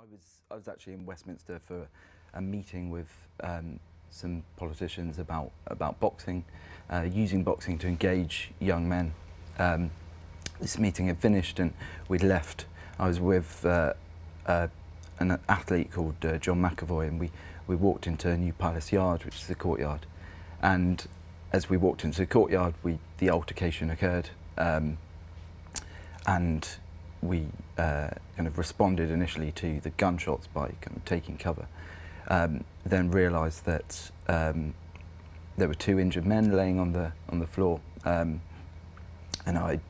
I was actually in Westminster for a meeting with some politicians about boxing, using boxing to engage young men. This meeting had finished and we'd left. I was with an athlete called John McAvoy, and we walked into New Palace Yard, which is the courtyard. And as we walked into the courtyard, the altercation occurred, and we kind of responded initially to the gunshots by kind of taking cover. Then realised that there were two injured men laying on the floor, and I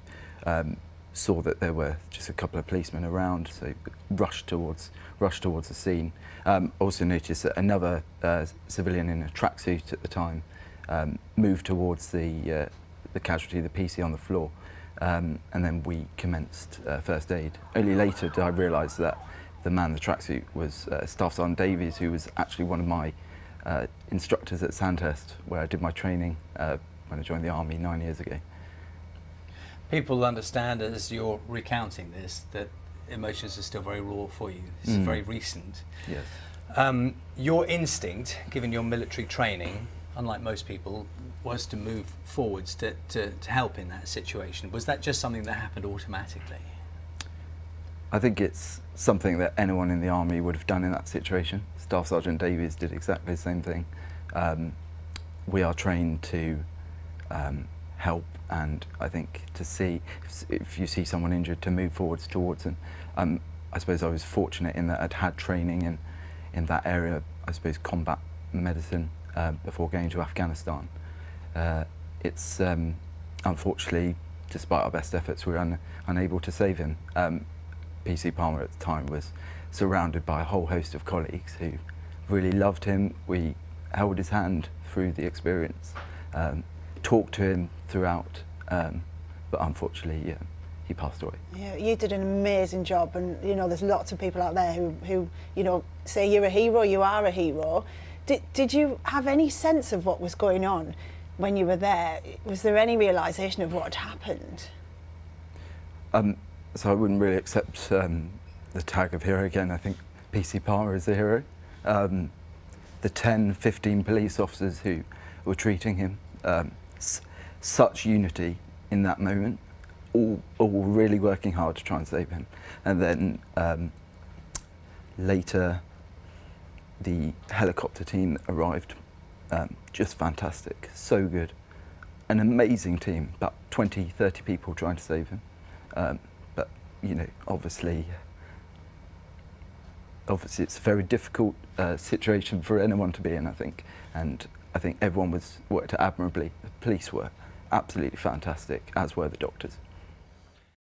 saw that there were just a couple of policemen around, so rushed towards the scene. Also noticed that another civilian in a tracksuit at the time moved towards the casualty, the PC on the floor, and then we commenced first aid. Only later did I realise that the man in the tracksuit was Staff Sergeant Davies, who was actually one of my instructors at Sandhurst, where I did my training when I joined the Army 9 years ago. People understand, as you're recounting this, that emotions are still very raw for you. This is very recent. Yes. Your instinct, given your military training, unlike most people, was to move forwards to help in that situation. Was that just something that happened automatically? I think it's something that anyone in the Army would have done in that situation. Staff Sergeant Davies did exactly the same thing. We are trained to help, and I think to see, if you see someone injured, to move forwards towards them. I suppose I was fortunate in that I'd had training in that area, I suppose combat medicine, before going to Afghanistan. It's unfortunately, despite our best efforts, we were unable to save him. PC Palmer at the time was surrounded by a whole host of colleagues who really loved him. We held his hand through the experience, talked to him throughout, but unfortunately, he passed away. Yeah, you did an amazing job, and you know there's lots of people out there who you know say you're a hero, you are a hero. Did you have any sense of what was going on when you were there? Was there any realisation of what had happened? So I wouldn't really accept the tag of hero again. I think PC Palmer is the hero. The 10, 15 police officers who were treating him, such unity in that moment, all really working hard to try and save him. And then later, the helicopter team that arrived, just fantastic, so good. An amazing team, about 20, 30 people trying to save him. But, you know, obviously it's a very difficult situation for anyone to be in, I think. And I think everyone worked admirably. The police were absolutely fantastic, as were the doctors.